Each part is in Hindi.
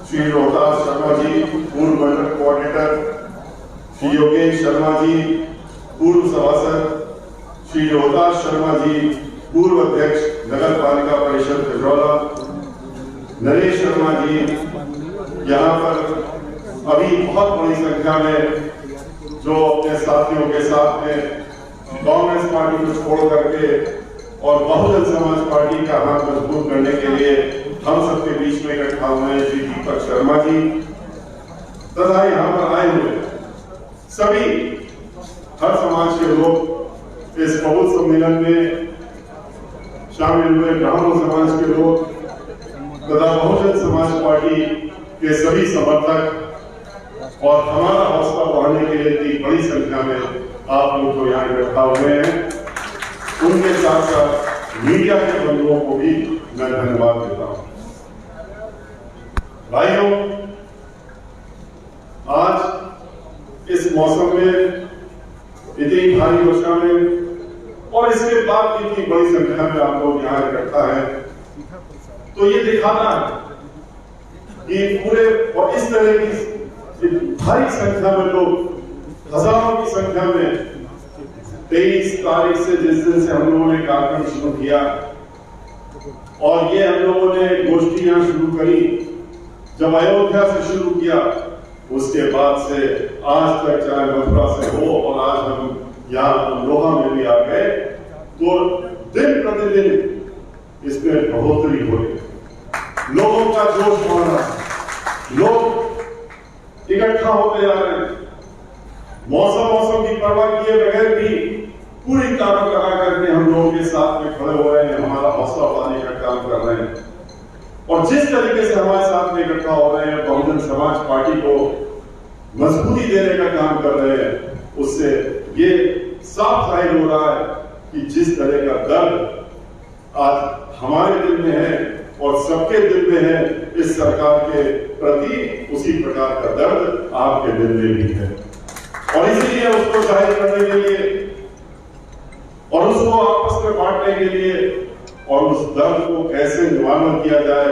श्री रोहतास शर्मा जी, पूर्व मंडल कोऑर्डिनेटर, श्री योगेश शर्मा जी, पूर्व सभासद, श्री रोहतास शर्मा जी, पूर्व अध्यक्ष नगर पालिका परिषद गजरौला, नरेश शर्मा जी, यहाँ पर अभी बहुत बड़ी संख्या में जो अपने साथियों के साथ में कांग्रेस पार्टी को छोड़ करके और बहुजन समाज पार्टी का हाथ मजबूत करने के लिए हम सबके बीच में इकट्ठा हुए हैं श्री दीपक शर्मा जी तथा यहाँ पर आए हुए सभी हर समाज के लोग, इस बहु सम्मेलन में शामिल हुए ब्राह्मण समाज के लोग तथा बहुजन समाज पार्टी के सभी समर्थक और हमारा हौसला बढ़ाने के लिए इतनी बड़ी संख्या में आप लोग जो यहाँ इकट्ठा हुए हैं, उनके साथ साथ मीडिया के बंधुओं को भी मैं धन्यवाद देता हूं। भाइयों, आज इस मौसम में इतनी भारी वर्षा में और इसके बाद भी इतनी बड़ी संख्या में आप लोग यहाँ इकट्ठा हैं, तो ये दिखाना है कि पूरे और इस तरह की भारी संख्या में लोग, हजारों की संख्या में 23 तारीख से जिस दिन से हम लोगों ने कार्यक्रम शुरू किया और ये हम लोगों ने गोष्ठियां शुरू करी, जब अयोध्या से शुरू किया, उसके बाद से आज तक चाहे मथुरा से हो और आज हम यहाँ अमरोहा में भी आ गए, तो दिन प्रतिदिन इसमें बढ़ोतरी हो रही है, लोगों का जोश बढ़ रहा है, लोग इकट्ठा होते जा रहे हैं, मौसम की परवाह किए बगैर भी पूरी ताकत लगा करके हम लोगों के साथ में खड़े हो रहे हैं, हमारा हौसला बढ़ाने का काम कर रहे हैं। और जिस तरीके से हमारे साथ में इकट्ठा हो रहे हैं, बहुजन समाज पार्टी को मजबूती देने का काम कर रहे हैं, उससे ये साफ जाहिर हो रहा है कि जिस तरह का दर्द आज हमारे दिल में है और सबके दिल में है इस सरकार के प्रति, उसी प्रकार का दर्द आपके दिल में भी है। और इसीलिए उसको जाहिर करने के लिए और उसको आपस में बांटने के लिए और उस दर्द को कैसे निवारण किया जाए,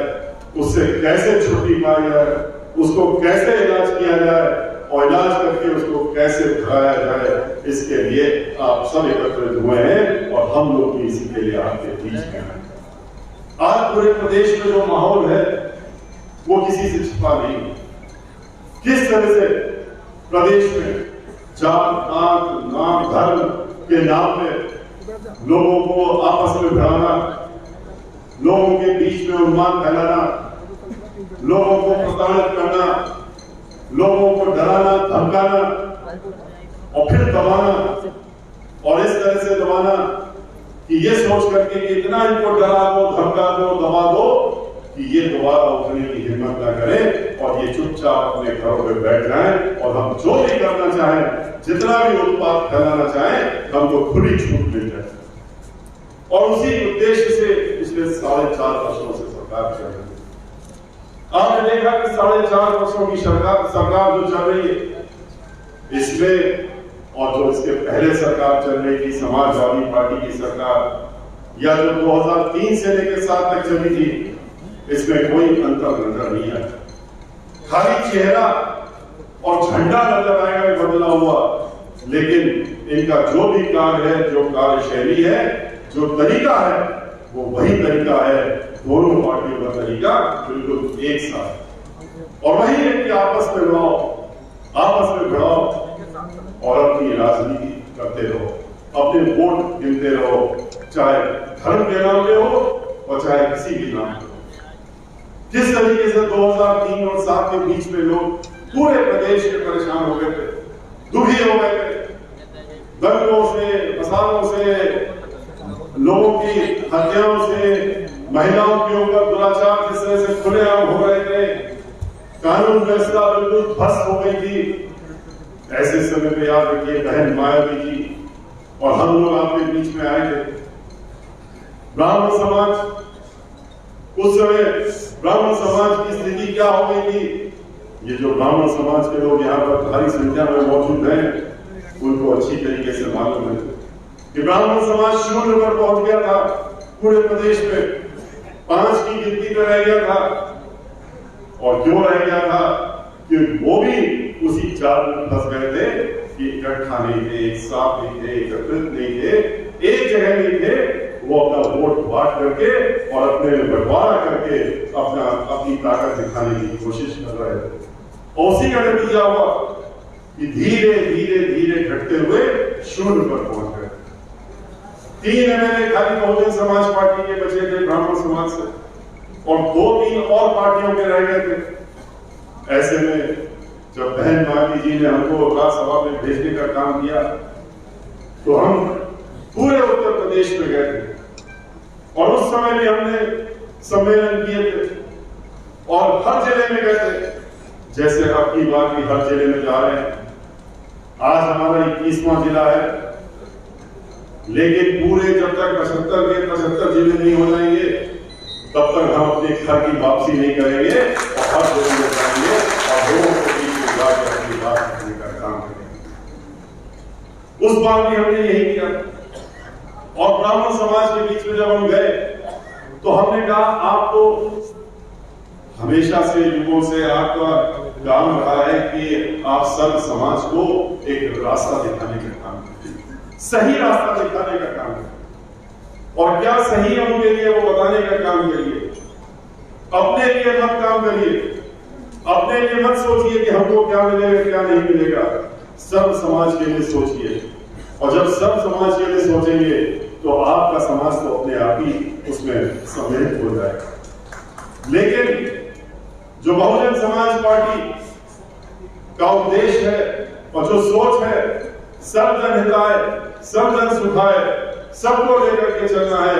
उससे कैसे छुट्टी पाई जाए, उसको कैसे इलाज किया जाए और इलाज करके उसको कैसे भगाया जाए, इसके लिए आप सब एकत्रित हुए हैं और हम लोग भी इसी के लिए आपके बीच में हैं। आज पूरे प्रदेश में जो माहौल है वो किसी से छिपा नहीं। किस तरह से प्रदेश में जात, पात, नाम, धर्म के नाम पे लोगों को आपस में भिड़ाना, लोगों के बीच में उन्माद फैलाना, लोगों को प्रताड़ित करना, लोगों को डराना, धमकाना और फिर दबाना, और इस तरह से दबाना कि ये सोच करके कि इतना इनको डरा दो, धमका दो, दबा दो कि ये दोबारा उठने की हिम्मत ना करें और ये चुपचाप अपने घरों में बैठ जाएं और हम जो भी करना चाहें, जितना भी उत्पाद फैलाना चाहें, हमको खुली छूट मिल जाए। और उसी उद्देश्य से पिछले 4.5 वर्षों से सरकार चल रही है। आपने देखा कि 4.5 वर्षों की सरकार जो चल रही है, इसमें और जो इसके पहले सरकार चल रही थी, समाजवादी पार्टी की सरकार, या जो 2003 से लेकर 7 तक चली थी, इसमें कोई अंतर नजर नहीं आया। खाली चेहरा और झंडा नजर आएगा बदला हुआ, लेकिन इनका जो भी कार्य है, जो कार्यशैली है, जो तरीका है, वो वही तरीका है। दोनों पार्टियों का तरीका बिल्कुल एक साथ, और वही है कि आपस में लड़ाओ, आपस में भिड़ाओ और अपनी राजनीति करते रहो, अपने वोट गिनते रहो, चाहे धर्म के नाम पे हो और चाहे किसी भी नाम पे। जिस तरीके से 2003 और 7 के बीच में लोग पूरे प्रदेश के परेशान हो गए थे, दुखी हो गए थे, दंगों से, फसादों से, लोगों की हत्याओं से, महिलाओं के ऊपर दुराचार जिस तरह से खुलेआम हो रहे थे, कानून व्यवस्था बिल्कुल ध्वस्त हो गई थी, ऐसे समय पे याद रखिए बहन मायावती जी और हम लोग आपके बीच में आए थे। ब्राह्मण समाज, उस समय ब्राह्मण समाज की स्थिति क्या हो गई थी, ये जो ब्राह्मण समाज के लोग यहाँ पर भारी संख्या में मौजूद हैं, उनको अच्छी तरीके से मालूम है कि ब्राह्मण समाज शून्य पर पहुंच गया था। पूरे प्रदेश में 5 की गिनती पर रह गया था और क्यों रह गया था कि वो भी उसी जाल में फंस गए थे कि इकट्ठा नहीं थे, एक साथ नहीं थे, एकत्रित नहीं थे, एक जगह नहीं थे। वो अपना वोट बांट करके और अपने बंटवारा करके अपनी ताकत दिखाने की कोशिश कर रहे थे। और उसी का नतीजा हुआ कि धीरे धीरे धीरे घटते हुए शून्य पर पहुंच गए। 3 एमएलए खाली बहुजन समाज पार्टी के बचे थे ब्राह्मण समाज से, और 2-3 और पार्टियों के रह गए थे। ऐसे में जब बहन माली जी ने हमको राज्यसभा में भेजने का काम किया तो हम पूरे उत्तर प्रदेश में गए थे, और उस समय भी हमने सम्मेलन किए थे और हर जिले में गए थे, जैसे अब की बार भी हर जिले में जा रहे हैं। आज हमारा 21वां जिला है, लेकिन पूरे जब तक 75 जिले नहीं हो जाएंगे तब तक हम अपने घर की वापसी नहीं करेंगे और हर जगह में जाएंगे और लोगों के बीच में जाकर अपनी बात करने का काम करेंगे। उस बार भी हमने यही किया, और ब्राह्मण समाज के बीच में जब हम गए तो हमने कहा आपको हमेशा से युगों से आपका काम रहा है कि आप सब समाज को एक रास्ता दिखाने का काम करें, सही रास्ता दिखाने का काम करें, और क्या सही है उनके लिए वो बताने का काम करिए। अपने लिए मत काम करिए, अपने लिए मत सोचिए कि हमको क्या मिलेगा क्या नहीं मिलेगा, सब समाज के लिए सोचिए। और जब सब समाज के लिए सोचेंगे तो आपका समाज तो अपने आप ही उसमें सम्मिलित हो जाएगा। लेकिन जो बहुजन समाज पार्टी का उद्देश्य है और जो सोच है, सब जन हिताय, सब जन सुखाय, सबको लेकर के चलना है,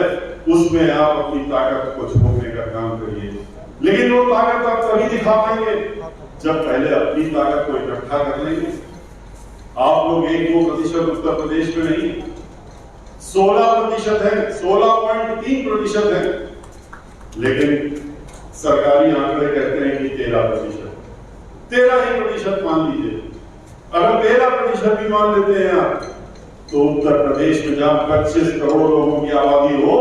उसमें आप अपनी ताकत को झोंकने का काम करिए। लेकिन वो ताकत आप तभी दिखा पाएंगे जब पहले अपनी ताकत को इकट्ठा कर लेंगे। आप लोग 1-2% उत्तर प्रदेश में नहीं, 16% है, 16.3% है, लेकिन सरकारी आंकड़े कहते हैं कि 13% मान लीजिए। अगर 13% भी मान लेते हैं आप, तो उत्तर प्रदेश में जहां 25 करोड़ लोगों की आबादी हो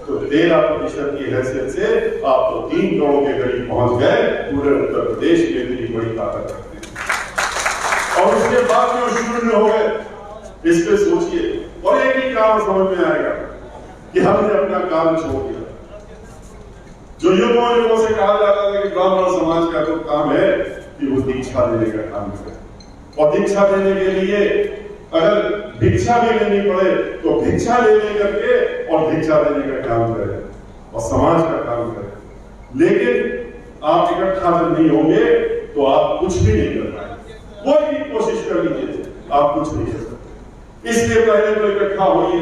तो 13% की हैसियत से आप तो 3 करोड़ के करीब पहुंच गए। पूरे उत्तर प्रदेश में इतनी बड़ी ताकत रखते हैं, और उसके बाद जो शून्य हो गए, इस पे सोचिए। और एक ही काम समझ में आएगा कि हमने अपना काम छोड़ दिया। जो युगों से कहा जाता था कि ब्राह्मण समाज का तो काम है कि वो दीक्षा देने का काम करे, और दीक्षा देने के लिए अगर भिक्षा भी लेनी पड़े तो भिक्षा ले करके और भिक्षा देने का काम करे और समाज का काम करे। लेकिन आप इकट्ठा जब नहीं होंगे तो आप कुछ भी नहीं कर पाएंगे। कोई भी कोशिश कर लीजिए, आप कुछ नहीं कर सकते। इसलिए पहले तो इकट्ठा होइए,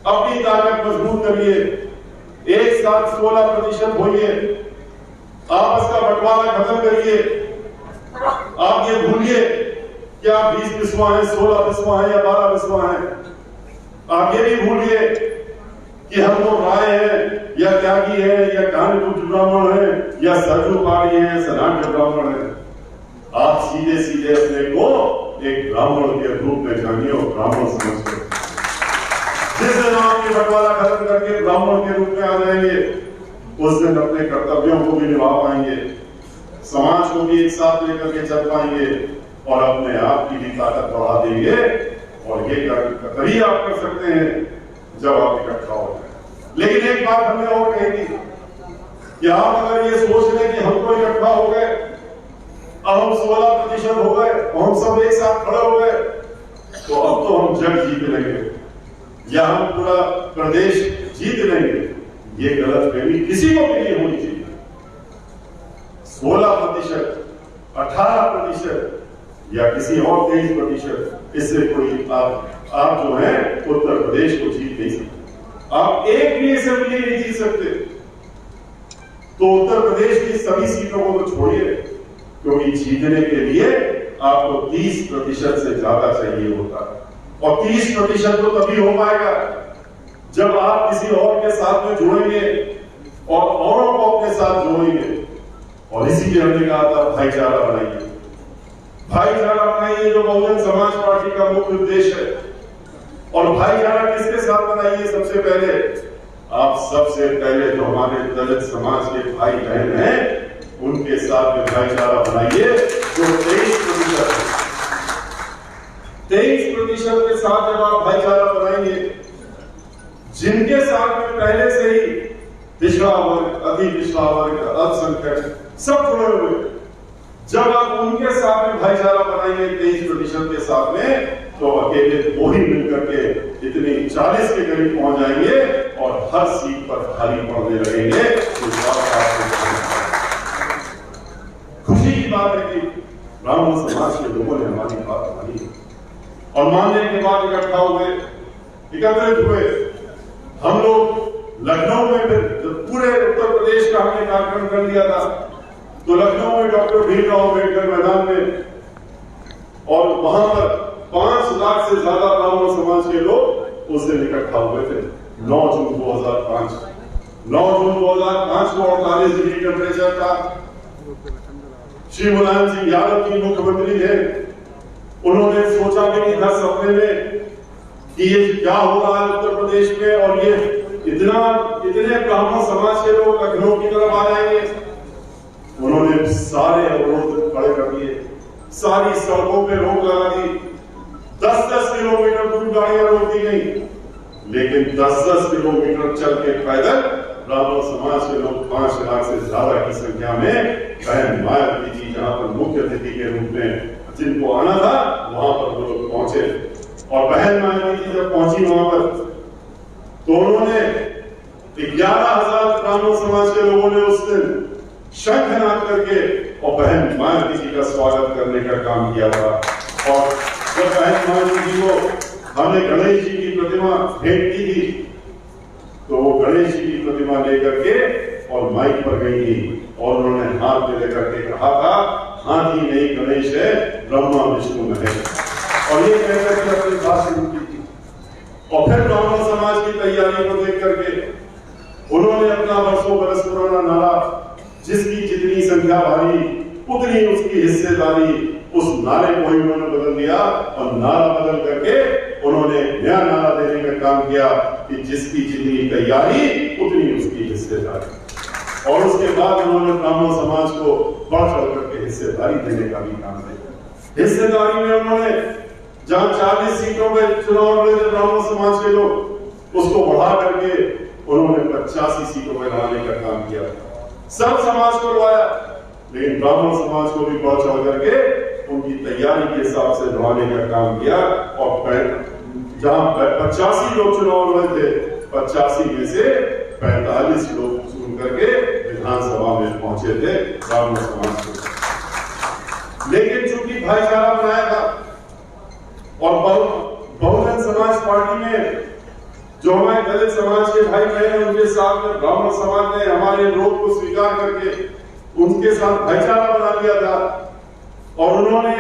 अपनी ताकत मजबूत करिए, एक साथ 16% होइए, आपस का बंटवारा खत्म करिए। आप ये भूलिए कि आप 20 बिस्वा हैं, 16 बिस्वा हैं या 12 बिस्वा हैं। आप ये भी भूलिए कि हम लोग राय हैं या त्यागी है या कानपुर ब्राह्मण है या सरजू पहाड़ी है, सनाट ब्राह्मण है। आप सीधे सीधे अपने को एक ब्राह्मण के रूप में जानिए और ब्राह्मण समझिए। जिस दिन आप ये बंटवारा खत्म करके ब्राह्मण के रूप में आ जाएंगे, उस दिन अपने कर्तव्यों को भी निभा पाएंगे, समाज को भी एक साथ लेकर के चल पाएंगे और अपने आप की भी ताकत बढ़ा देंगे। और ये तभी आप कर सकते हैं जब आप इकट्ठा हो जाए। लेकिन एक बात हमने और कही थी कि आप अगर ये सोच लें कि हमको इकट्ठा हो गए, अब हम 16% हो गए, हम सब एक साथ खड़े हो गए, तो अब तो हम जग जीत लेंगे या हम पूरा प्रदेश जीत लेंगे। ये गलतफहमी किसी को भी नहीं होनी चाहिए। 16%, 18% या किसी और 23%, इससे कोई आप जो है उत्तर प्रदेश को जीत नहीं सकते। आप एक भी असेंबली नहीं जीत सकते। तो उत्तर प्रदेश की सभी सीटों को तो छोड़िए, क्योंकि जीतने के लिए आपको 30% से ज्यादा चाहिए होता है। और 30% तो तभी हो पाएगा जब आप किसी और के साथ में जुड़ेंगे और औरों को अपने साथ जोड़ेंगे। और इसीलिए हमने कहा था भाईचारा बनाइए, भाईचारा बनाइए, जो बहुजन समाज पार्टी का मुख्य उद्देश्य है। और भाईचारा किसके साथ बनाइए? सबसे पहले आप सबसे पहले जो हमारे दलित समाज के भाई बहन हैं उनके साथ में भाईचारा बनाइए। जो 23% के साथ जब आप भाईचारा बनाएंगे, जिनके साथ में पहले से ही पिछड़ा वर्ग, अति पिछड़ा वर्ग, अल्पसंख्यक सब जुड़े हुए, जब आप उनके साथ में भाईचारा बनाएंगे 23% के साथ में, तो अकेले वो ही मिलकर के इतनी 40 के करीब पहुंच जाएंगे और हर सीट पर खाली पड़ने लगेंगे। तो खुशी की बात है कि ब्राह्मण समाज के लोगों ने हमारी बात मानी और मानने के बाद इकट्ठा हुए, एकत्रित हुए। हम लोग लखनऊ में पूरे उत्तर प्रदेश का हमने कार्यक्रम कर लिया था, तो लखनऊ में डॉक्टर भीमराव अम्बेडकर मैदान में, और वहां पर 5 लाख से ज्यादा ब्राह्मण समाज के लोग उस दिन इकट्ठा हुए थे। 9 जून 2005 को 48 डिग्री टेम्परेचर था। श्री मुलायम सिंह यादव जी मुख्यमंत्री थे, उन्होंने सोचा भी नहीं था सपने में कि ये क्या हो रहा है उत्तर प्रदेश में, और ये इतने ब्राह्मण समाज के लोग लखनऊ की तरफ आ जाएंगे। उन्होंने सारे अवरोध खड़े कर दिए, सारी सड़कों पे रोक लगा दी, 10-10 किलोमीटर दूर गाड़ियां रोक दी गई, लेकिन 10-10 किलोमीटर चल के पैदल ब्राह्मण समाज के लोग 5 लाख से ज्यादा की संख्या में बहन मायावती जी जहां पर मुख्य अतिथि के रूप में जिनको आना था वहां पर वो लोग पहुंचे। और बहन मायावती जी जब पहुंची वहां पर, तो उन्होंने 11,000 ब्राह्मण समाज के लोगों ने उस दिन शंखनाद करके और बहन मायावती जी का स्वागत करने का काम किया था। और जब बहन मायावती जी को हमने गणेश जी की प्रतिमा भेंट की थी, तो वो गणेश जी की प्रतिमा लेकर के और माइक पर गई थी और उन्होंने हाथ में लेकर के कहा था, हाथी नहीं गणेश है, ब्रह्मा विष्णु है। और ये कहकर के अपनी बात शुरू की थी। और फिर ब्राह्मण समाज की तैयारी को देख करके उन्होंने अपना वर्षों बरस पुराना नारा, जिसकी जितनी संख्या भारी उतनी उसकी हिस्सेदारी, उस नारे को ही उन्होंने बदल दिया और नारा बदल करके उन्होंने नया नारा देने का काम किया कि जिसकी जितनी तैयारी उतनी उसकी हिस्सेदारी। और उसके बाद उन्होंने ब्राह्मण समाज को बढ़ चढ़ करके हिस्सेदारी देने का भी काम किया। हिस्सेदारी में उन्होंने जहां 40 सीटों में चुनाव लड़े थे ब्राह्मण समाज के लोग, उसको बढ़ा करके उन्होंने 85 सीटों में लाने का काम किया। सब समाज को लड़ाया, लेकिन ब्राह्मण समाज को भी बढ़ चढ़ करके उनकी तैयारी के हिसाब से लड़ाने का काम किया। और जहां 85 लोग चुनाव लड़े थे, 85 में से 45 लोग चुन करके विधानसभा में पहुंचे थे ब्राह्मण समाज को। लेकिन चूंकि भाईचारा बनाया था और बहुजन समाज पार्टी में जो हमारे दलित समाज के भाई बहन, उनके साथ में ब्राह्मण समाज ने हमारे विरोध को स्वीकार करके उनके साथ भाईचारा बना लिया था। और उन्होंने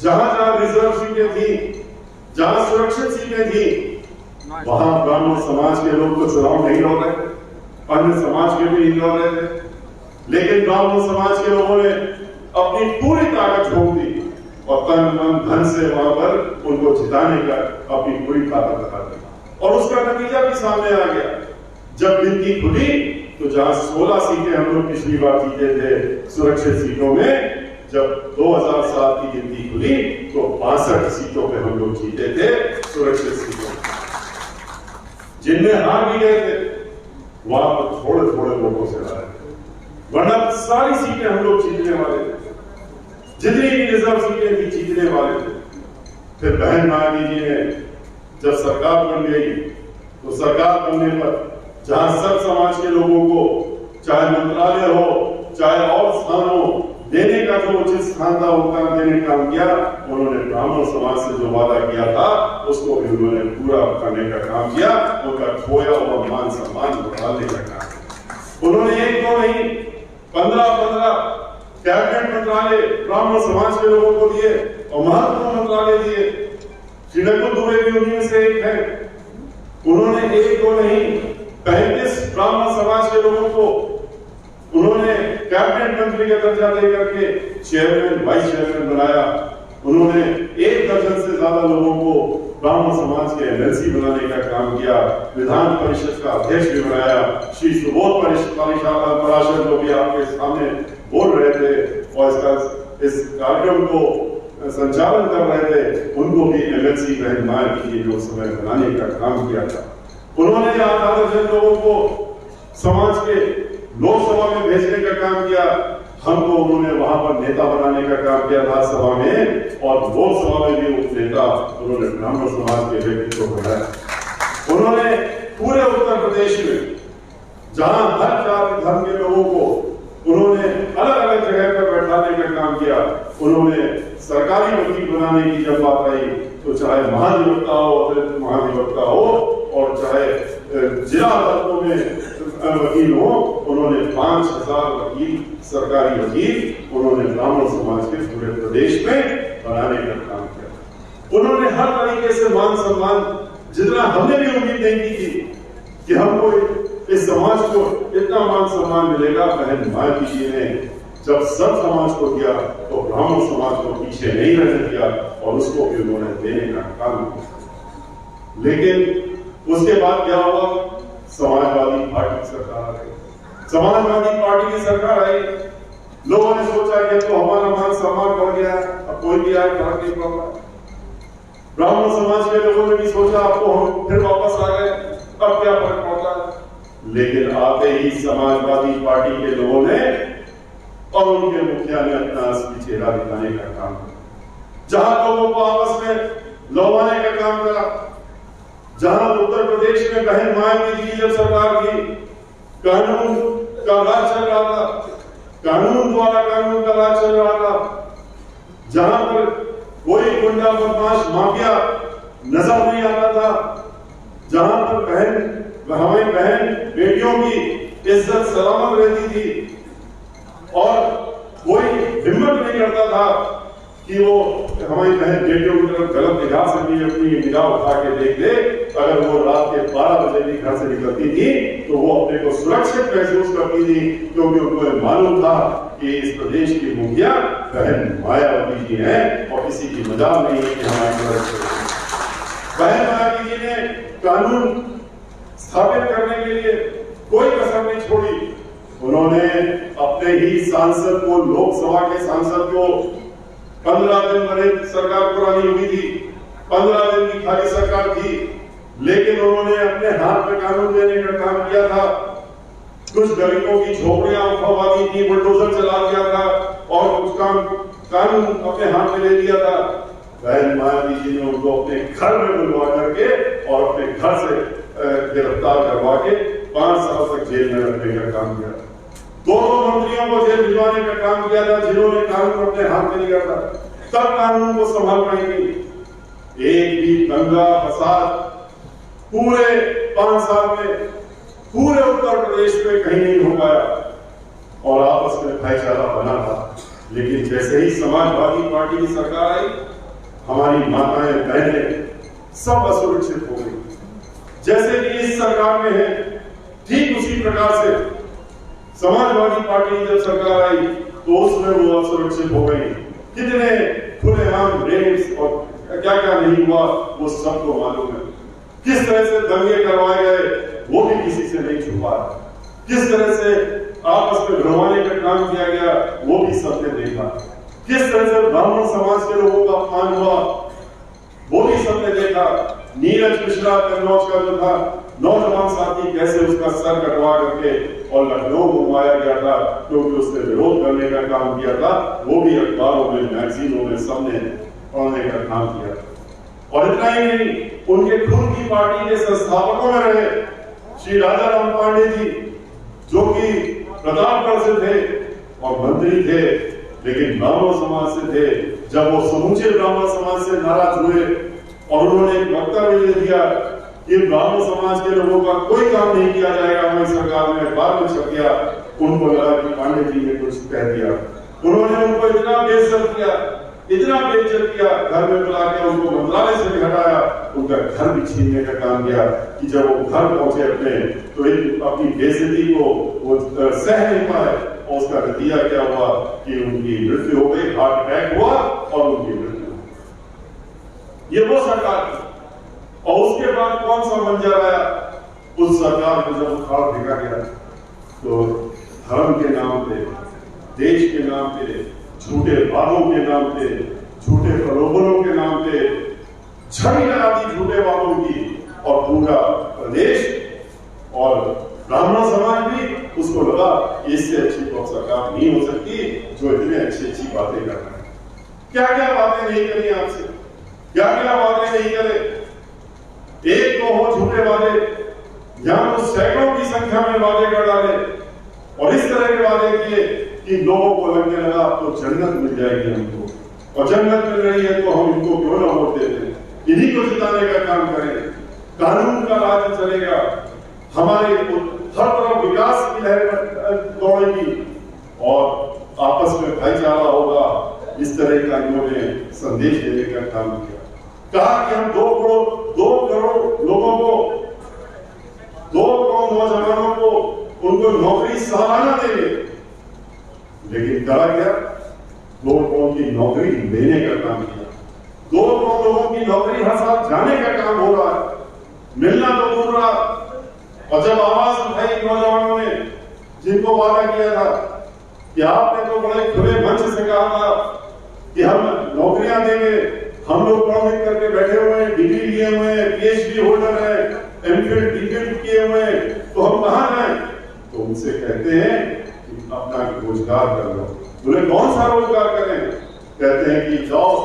जहां जहां रिजर्व सीटें थी, जहां सुरक्षित सीटें थी, वहां ब्राह्मण समाज के लोग तो चुनाव नहीं लड़ रहे, अन्य समाज के भी नहीं लड़ रहे थे, लेकिन ब्राह्मण समाज के लोगों ने अपनी पूरी ताकत झोंक दी और तन मन धन से वहां पर उनको जिताने का अपनी पूरी ताकत लगा दी। और उसका नतीजा भी सामने आ गया। जब गिनती खुली तो जहां 16 सीटें हम लोग पिछली बार जीते थे सुरक्षित सीटों में, जब 2007 की गिनती खुली तो 62 सीटों पे हम लोग जीते थे सुरक्षित सीटों, जिनमें हार भी गए थे वहां पर थोड़े थोड़े लोगों से हारे थे, वरना सारी सीटें हम लोग जीतने वाले थे, जितनी भी रिजर्व सीटें थी जीतने वाले थे। फिर बहन मायावती जी ने जब सरकार बन गई तो सरकार बनने पर जहां सब समाज के लोगों को चाहे मंत्रालय हो चाहे और स्थान हो देने का जो उचित स्थान था उनका देने का काम किया। उन्होंने ब्राह्मण समाज से जो वादा किया था उसको भी उन्होंने पूरा करने का काम किया, उनका खोया हुआ मान सम्मान बढ़ाने का काम किया। उन्होंने एक दो नहीं 15 कैबिनेट मंत्रालय ब्राह्मण समाज के लोगों को दिए और महत्वपूर्ण मंत्रालय दिए। श्री नकुल दुबे भी उन्हीं से एक है। उन्होंने एक दो नहीं 35 ब्राह्मण समाज के लोगों को उन्होंने कैबिनेट मंत्री का दर्जा देकर के चेयरमैन वाइस चेयरमैन बनाया। उन्होंने 1 दर्जन से ज्यादा लोगों को ब्राह्मण समाज के एमएलसी बनाने का काम किया, विधान परिषद का अध्यक्ष भी बनाया। श्री सुबोध पराशर जो भी आपके सामने बोल रहे थे और इस कार्यक्रम को संचालन कर रहे थे, उनको भी एमएलसी रहनुमाई की जो समय बनाने का काम किया था। उन्होंने 8 दर्जन लोगों को समाज के लोकसभा में भेजने का काम किया। हमको उन्होंने वहां पर नेता बनाने का काम किया राज्यसभा में, और लोकसभा में भी उप नेता उन्होंने ब्राह्मण समाज के व्यक्ति को बनाया। उन्होंने पूरे उत्तर प्रदेश में जहां हर जाति धर्म के लोगों को उन्होंने अलग अलग जगह पर बैठाने का काम किया। उन्होंने सरकारी वकील बनाने की जब बात आई तो चाहे महाधिवक्ता हो, अतिरिक्त महाधिवक्ता हो, और चाहे जिला अदालतों में वकील हो, उन्होंने 5000 वकील, सरकारी वकील उन्होंने ब्राह्मण समाज के पूरे प्रदेश में बनाने का काम किया। उन्होंने हर तरीके से मान सम्मान, जितना हमने भी उम्मीद नहीं की थी कि हमको इस समाज को इतना मान सम्मान मिलेगा, बहन मायावती जी ने जब सब समाज को दिया तो ब्राह्मण समाज को पीछे नहीं रहने दिया, और उसको भी उन्होंने देने का काम किया। लेकिन उसके बाद क्या हुआ? समाजवादी पार्टी की सरकार आ गई। समाजवादी पार्टी की सरकार आई, लोगों ने सोचा कि तो हमारा मान सम्मान बढ़ गया, अब कोई भी आए फर्क नहीं पड़ रहा। ब्राह्मण समाज के लोगों ने भी सोचा अब तो हम फिर वापस आ गए, अब क्या फर्क पड़ता है। लेकिन आते ही समाजवादी पार्टी के लोगों ने और उनके मुखिया ने अपना असली चेहरा दिखाने का काम किया, जहां लोगों को आपस में लौटाने का काम करा। जहां उत्तर प्रदेश में बहन मायावती जी की जब सरकार थी, कानून का राज चल रहा था, कानून द्वारा कानून का राज चल रहा था। जहां पर कोई गुंडा बदमाश माफिया नजर नहीं आता था, जहां पर हमारी बहन बेटियों की इज्जत सलामत रहती थी, और कोई हिम्मत नहीं करता था कि वो हमारी बहन बेटियों की तरफ गलत निगाह से भी अपनी निगाह उठा के देख दे। अगर वो रात के 12 बजे भी घर से निकलती थी तो वो अपने को सुरक्षित महसूस करती थी, क्योंकि उनको मालूम था कि इस प्रदेश की मुखिया बहन मायावती जी हैं, और किसी की मजाल नहीं है कि हमारी बहन मायावती जी ने कानून स्थापित करने के लिए कोई कसर नहीं छोड़ी। उन्होंने अपने ही सांसद को, लोकसभा के सांसद को 15 दिन बड़े सरकार पुरानी हुई थी, 15 दिन की खाली सरकार थी, लेकिन उन्होंने अपने हाथ में कानून देने का काम किया था। कुछ गरीबों की झोपड़ियां उठवा दी थी, बुलडोजर चला दिया था, और कुछ काम कानून अपने हाथ में ले लिया था। बहन मायावती जी ने उनको अपने घर में बुलवा करके और अपने घर से गिरफ्तार करवा के 5 साल तक जेल में रखने का काम किया। 2 मंत्रियों को जेल भिजवाने का काम किया था, जिन्होंने कानून अपने हाथ में लिया था, तब कानून को संभाल पाई थी। एक भी दंगा फसाद पूरे 5 साल में पूरे उत्तर प्रदेश में कहीं नहीं हो पाया, और आपस में भाईचारा बना था। लेकिन जैसे ही समाजवादी पार्टी की सरकार आई, हमारी माताएं बहनें सब असुरक्षित हो गई। जैसे कि इस सरकार में है, ठीक उसी प्रकार से समाजवादी पार्टी की जब सरकार आई तो उसमें वो असुरक्षित हो गई। कितने खुलेआम रेप्स और क्या क्या नहीं हुआ वो सबको मालूम है। किस तरह से दंगे करवाए गए वो भी किसी से नहीं छुपा। किस तरह से आपस में भिड़वाने का काम किया गया वो भी सबने देखा। किस तरह से ब्राह्मण समाज के लोगों का अपमान हुआ वो भी सबने देखा। नीरज मिश्रा कन्नौज का जो था नौजवान साथी, कैसे उसका सर कटवा करके और लखनऊ घुमाया गया था क्योंकि उसने विरोध करने का काम किया था, वो भी अखबारों में, मैगजीनों में सबने पढ़ने का काम किया। और इतना ही नहीं, उनके खुद की पार्टी के संस्थापकों में रहे श्री राजा राम पांडे जी, जो कि प्रतापगढ़ से थे और मंत्री थे, लेकिन ब्राह्मण समाज से थे। जब वो समूचे ब्राह्मण समाज से नाराज हुए और उन्होंने एक वक्तव्य दे दिया कि ब्राह्मण समाज के लोगों का कोई काम नहीं किया जाएगा हमारी सरकार में, बाद में छप गया, उनको लगा कि पांडे जी ने कुछ कह दिया। उन्होंने उनको इतना बेइज्जत किया, इतना बेइज्जत किया, घर में बुला के उनको मंत्रालय से भी हटाया, उनका घर भी छीनने का काम किया कि जब वो घर पहुंचे अपने तो अपनी बेइज्जती को वो सह नहीं पाए और उसका नतीजा क्या हुआ कि उनकी मृत्यु हो गई, हार्ट अटैक हुआ और उनकी मृत्यु। ये वो सरकार थी। और उसके बाद कौन सा मंजर आया? उस सरकार को जब उखाड़ फेंका गया तो धर्म के नाम पे, देश के नाम पे, झूठे वादों के नाम पे, झूठे प्रलोभनों के नाम पे छड़ी लगा दी झूठे वादों की, और पूरा प्रदेश और ब्राह्मण समाज भी उसको लगा इससे अच्छी तो सरकार नहीं हो सकती जो इतने अच्छी अच्छी बातें कर रहा है। क्या क्या बातें नहीं करी आपसे, क्या क्या बातें नहीं करे। एक तो हो झूठे वादे, जहां तो सैकड़ों की संख्या में वादे कर डाले और इस तरह के वादे किए कि लोगों को लगने लगा तो जन्नत मिल जाएगी हमको, और जन्नत मिल रही है तो हम इनको क्यों ना वोट देते हैं, इन्हीं को जिताने का काम करें, कानून का राज चलेगा, हमारे हर तरफ विकास की लहर दौड़ेगी और आपस में भाईचारा होगा। इस तरह का इन्होंने संदेश देने का काम किया। कहा कि हम 2 करोड़ लोगों को, 2 करोड़ नौजवानों को उनको नौकरी सालाना देंगे। लेकिन करा क्या? 2 करोड़ की नौकरी देने का काम किया। 2 करोड़ लोगों की नौकरी हर साल जाने का काम हो रहा है, मिलना तो दूर रहा। और जब आवाज उठाई नौजवानों ने, जिनको वादा किया था कि आपने तो बड़े खुले मंच से कहा था कि हम नौकरियां देंगे, हम लोग पढ़ लिख करके बैठे हुए हैं, डिग्री लिए हुए हैं, PhD होल्डर है, MPhil DPhil किए हुए हैं, तो हम कहां जाएं? तो उनसे कहते हैं कि अपना रोजगार कर लो। बोले कौन सा रोजगार करें? कहते हैं कि जाओ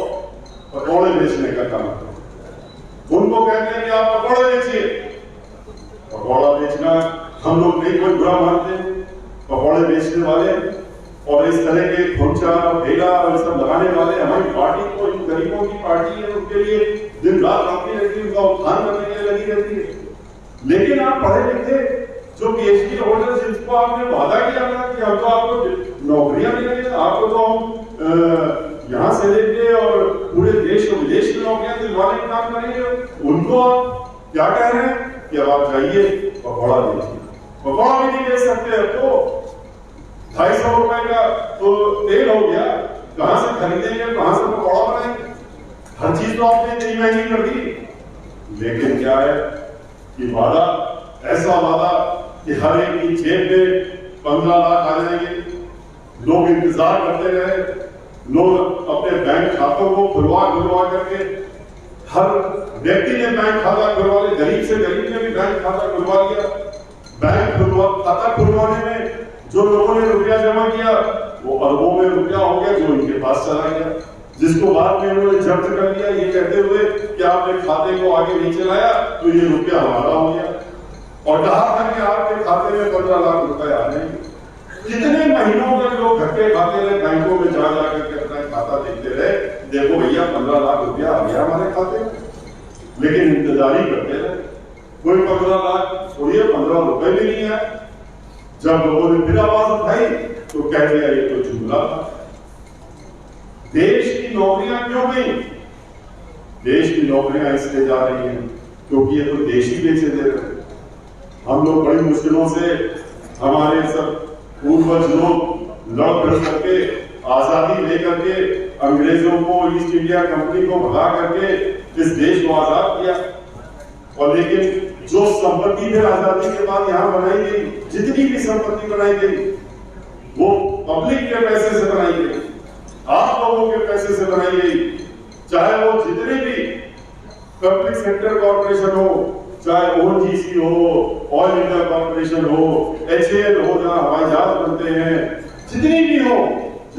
पकौड़े बेचने का काम करो। उनको कहते हैं कि आप पकौड़े बेचिए। पकौड़ा बेचना हम लोग नहीं कोई बुरा मानते, पकौड़े बेचने वाले और इस तरह के खोंचा ठेला और सब लगाने वाले हमारी पार्टी को, इन गरीबों की पार्टी है, उनके लिए दिन रात लगती रहती है, उनका उत्थान करने के लिए लगी रहती है। लेकिन आप पढ़े लिखे जो PhD होल्डर, जिसको आपने वादा किया था कि हम तो आपको नौकरियां देंगे, आपको तो हम यहाँ से लेके और पूरे देश और विदेश की नौकरियां दिलवाने का काम करेंगे, उनको आप क्या कह रहे हैं कि अब आप जाइए पकौड़ा बेचिए। पकौड़ा भी नहीं बेच सकते तो 250 रुपए का तो तेल हो गया, कहां से खरीदेंगे, कहां से पकौड़ा बनाएंगे? हर चीज तो आपने इतनी महंगी कर दी। लेकिन क्या है कि वादा, ऐसा वादा कि हर एक की जेब में 15 लाख आ जाएंगे। लोग इंतजार करते रहे, लोग अपने बैंक खातों को खुलवा करके, हर व्यक्ति ने बैंक खाता खुलवा लिया, गरीब से गरीब ने भी बैंक खाता खुलवा लिया। बैंक खाता खुलवाने में जो लोगों ने रुपया जमा किया वो अरबों में रुपया हो गया जो इनके पास चला गया, जिसको बाद में उन्होंने जब्त कर लिया ये कहते हुए कि आपने खाते को आगे नहीं चलाया तो ये रुपया हमारा हो गया, और कहा था कि आपके खाते में 15 लाख रुपए आ जाएंगे। कितने महीनों तक लोग धक्के खाते रहे, बैंकों में जा करके अपना खाता देखते रहे, देखो भैया 15 लाख रुपया आ गया हमारे खाते में, लेकिन इंतजारी करते रहे, कोई 15 लाख छोड़िए 15 रुपए भी नहीं आए। जब लोगों ने फिर आवाज उठाई तो कह दिया ये तो जुमला था। देश की नौकरियां क्यों गई? देश की नौकरियां इसलिए जा रही हैं क्योंकि ये तो देश ही बेचे दे रहे हैं। हम लोग बड़ी मुश्किलों से, हमारे सब पूर्वज लोग लड़ भिड़ करके आजादी लेकर के अंग्रेजों को, ईस्ट इंडिया कंपनी को भगा करके इस देश को आजाद किया। और लेकिन जो संपत्ति फिर आजादी के बाद यहाँ बनाई गई, जितनी भी संपत्ति बनाई गई वो पब्लिक के पैसे से बनाई गई, आप लोगों के पैसे से बनाई गई। चाहे वो जितने भी पब्लिक सेक्टर कॉर्पोरेशन हो, चाहे ONGC हो, ऑयल इंडिया कॉर्पोरेशन हो, HAL हो जहाँ हवाई जहाज बनते हैं, जितनी भी हो,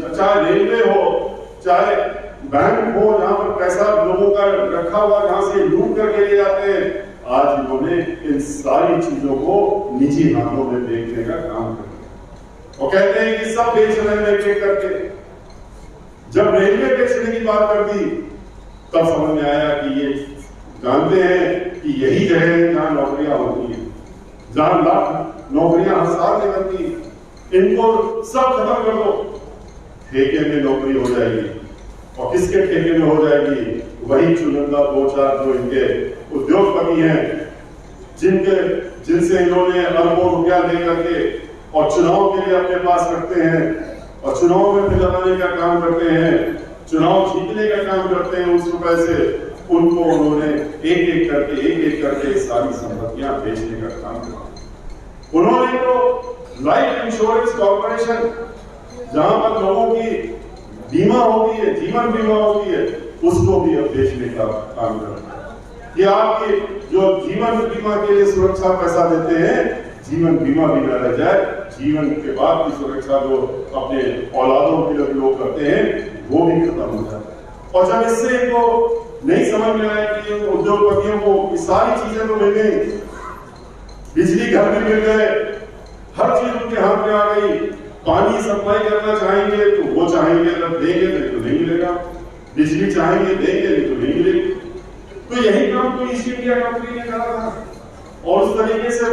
चाहे रेलवे हो, चाहे बैंक हो जहाँ पर पैसा लोगों का रखा हुआ जहाँ से लूट करके ले जाते हैं, आज इन्होंने इन सारी चीजों को निजी हाथों में बेचने का काम किया और कहते हैं कि सब बेच रहे हैं एक करके। जब रेलवे बेचने की बात कर दी तब समझ में आया कि ये जानते हैं कि यही जगह है जहां नौकरियां होती हैं, जहां लाख नौकरियां हर साल निकलती, इनको सब खत्म कर दो, ठेके में नौकरी हो जाएगी। और किसके ठेके में हो जाएगी? वही चुनिंदा 2-4 जो इनके उद्योगपति हैं, जिनसे इन्होंने अरबों रुपया ले करके और चुनाव के लिए अपने पास रखते हैं और चुनाव में फिर लगाने का काम करते हैं, चुनाव जीतने का काम करते हैं उस रुपए से। उनको उन्होंने एक एक करके सारी संपत्तियां बेचने का काम किया। उन्होंने तो लाइफ इंश्योरेंस कॉर्पोरेशन, जहां पर लोगों की बीमा होती है, जीवन बीमा होती है, उसको भी अब बेचने का काम कर रहा है कि आपके जो जीवन बीमा के लिए सुरक्षा पैसा देते हैं, जीवन बीमा भी न रह जाए, जीवन के बाद की सुरक्षा जो अपने औलादों के लिए लोग करते हैं वो भी खत्म हो जाता है। और जब इससे इनको नहीं समझ में आया कि उद्योगपतियों को ये सारी चीजें तो मिल गई, बिजली घर में मिल गए, हर चीज उनके हाथ में आ गई, पानी सप्लाई करना चाहेंगे तो वो चाहेंगे, अगर देंगे तो नहीं मिलेगा, बिजली चाहेंगे देंगे नहीं तो नहीं मिलेगी। तो यही काम तो ईस्ट इंडिया कंपनी ने करा था और उस तरीके से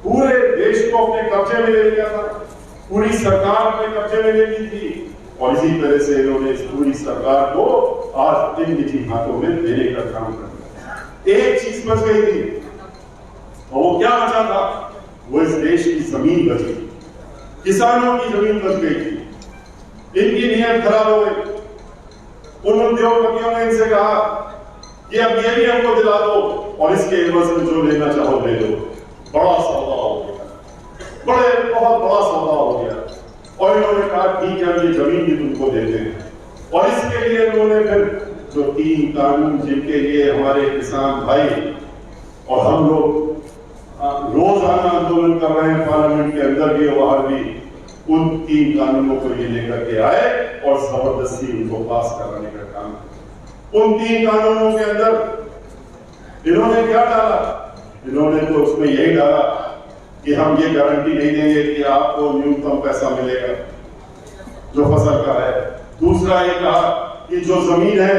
पूरे देश को अपने कब्जे में ले लिया था, पूरी सरकार अपने कब्जे में ले ली थी और इसी तरह से इन्होंने इस पूरी सरकार को आज इन निजी हाथों में देने का काम कर दिया। एक चीज बच गई थी और वो क्या बचा था? वो इस देश की जमीन बची, किसानों की जमीन बच गई थी। इनकी नीयत खराब हो गई। उन उद्योगपतियों ने इनसे कहा कि अब ये भी हमको दिला दो और इसके एवज में जो लेना चाहो ले लो। बड़ा सौदा हो गया, बहुत बड़ा सौदा हो गया और इन्होंने कहा ठीक है, ये जमीन भी तुमको देते हैं। और इसके लिए इन्होंने फिर जो 3 कानून जिनके लिए हमारे किसान भाई और हम लोग रोजाना आंदोलन कर रहे हैं पार्लियामेंट के अंदर भी और बाहर भी, उन 3 कानूनों को ये लेकर के आए और जबरदस्ती उनको पास कराने का काम। उन 3 कानूनों के अंदर इन्होंने क्या डाला? इन्होंने तो उसमें यही डाला कि हम ये गारंटी नहीं देंगे कि आपको न्यूनतम पैसा मिलेगा जो फसल का है। दूसरा ये कहा कि जो जमीन है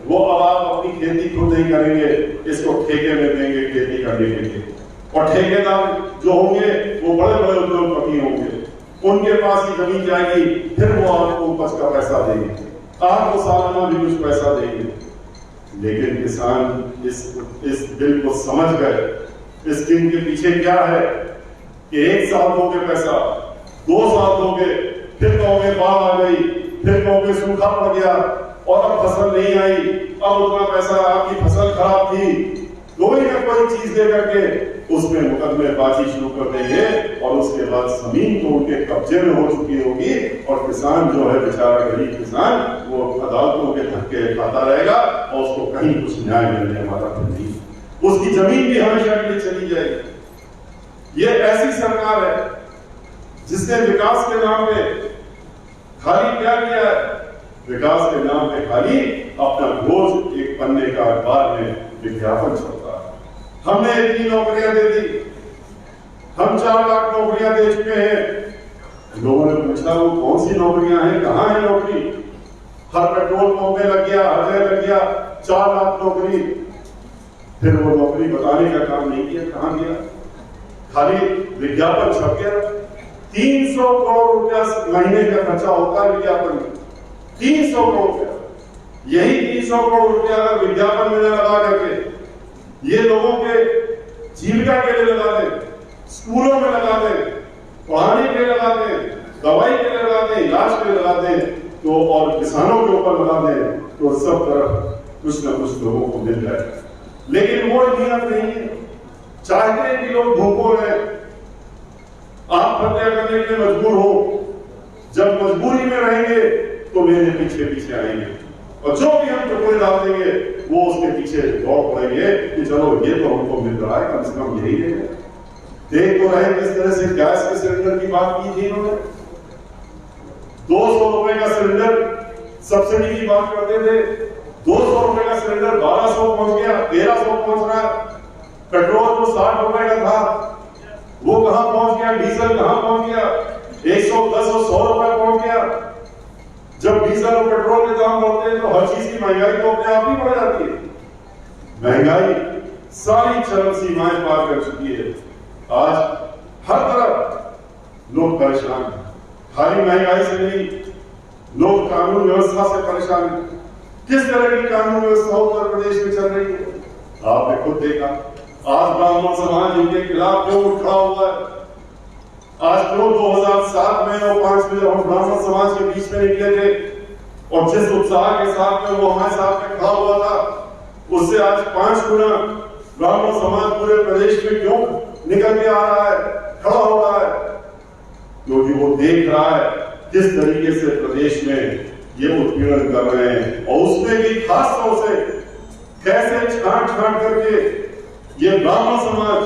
वो अब आप अपनी खेती खुद नहीं करेंगे, इसको ठेके में देंगे खेती करने के लिए। और ठेकेदार जो होंगे वो बड़े बड़े उद्योगपति होंगे, उनके पास ही जमीन जाएगी, फिर वो आपको उपज का पैसा देंगे, आपको सालाना भी कुछ पैसा देंगे। लेकिन किसान इस बिल को समझ गए। इस दिन के पीछे क्या है कि 1 साल दोगे पैसा, 2 साल दोगे, फिर कहोगे बाढ़ आ गई, फिर कहोगे सूखा पड़ गया और अब फसल नहीं आई, अब उतना पैसा, आपकी फसल खराब थी, कोई ना कोई चीज दे करके उसमें मुकदमेबाजी शुरू कर देंगे और उसके बाद जमीन तो उनके कब्जे में हो चुकी होगी और किसान जो है बेचारा गरीब किसान वो अदालतों के धक्के खाता रहेगा और उसको कहीं कुछ न्याय मिलने वाला नहीं, उसकी जमीन भी हमेशा के लिए चली जाएगी। ये ऐसी सरकार है जिसने विकास के नाम पे खाली क्या किया है? विकास के नाम पे खाली अपना रोज एक पन्ने का अखबार में विज्ञापन चलता है। हमने इतनी नौकरियां दे दी, हम 4 लाख नौकरियां दे चुके हैं। लोगों ने पूछा वो कौन सी नौकरियां हैं, कहां है नौकरी? हर पेट्रोल पंप में लग गया, हर जगह लग गया 4 लाख नौकरी। फिर वो नौकरी बताने का काम नहीं किया, कहां गया? खाली विज्ञापन छप गया। 300 करोड़ रुपया महीने का खर्चा होता है विज्ञापन में, 300 करोड़ रुपया। यही 300 करोड़ रुपया अगर विज्ञापन में लगा करके ये लोगों के जीविका के लिए लगा दें, स्कूलों में लगा दें, पढ़ाने के लिए लगा दें, दवाई के लिए लगा दें, इलाज के लिए लगा दें, तो और किसानों के ऊपर लगा दें, तो सब तरफ कुछ न कुछ लोगों को मिल जाए। लेकिन वो नियत नहीं है। चाहते हैं कि लोग भूखों रहे, आत्महत्या करने के लिए मजबूर हो। जब मजबूरी में रहेंगे तो मेरे पीछे पीछे आएंगे और जो भी हम टुकड़े डाल देंगे वो उसके पीछे दौड़ पड़ेंगे कि चलो ये तो हमको मिल रहा है, कम से कम यही है। देख तो रहे किस तरह से गैस के सिलेंडर की बात की थी इन्होंने। 200 रुपए का सिलेंडर सब्सिडी की बात करते थे, 200 रुपए का सिलेंडर 1200 पहुंच गया, 1300 पहुंच रहा है। पेट्रोल जो 60 रुपए का था वो कहां पहुंच गया, डीजल कहां पहुंच गया, 110 और 100 रुपए पहुंच गया। जब डीजल और पेट्रोल के दाम बढ़ते हैं तो हर चीज की महंगाई तो अपने आप ही बढ़ जाती है। महंगाई सारी चरम सीमाएं पार कर चुकी है। आज हर तरफ लोग परेशान हैं, खाली महंगाई से नहीं, लोग कानून व्यवस्था से परेशान हैं। किस तरह की कानून व्यवस्था उत्तर प्रदेश में चल रही है आपने खुद देखा। आज ब्राह्मण समाज इनके खिलाफ क्यों खड़ा हुआ है? आज क्यों 2007 में और 5 में जब हम ब्राह्मण समाज के बीच में निकले थे और जिस उत्साह के साथ में वो हमारे साथ में खड़ा हुआ था, उससे आज 5 गुना ब्राह्मण समाज पूरे प्रदेश में क्यों निकल के आ रहा है, खड़ा हो रहा है? क्योंकि वो देख रहा है किस तरीके से प्रदेश में ये उत्पीड़न कर रहे हैं, और उसमें भी खास तौर से कैसे छांट करके ये ब्राह्मण समाज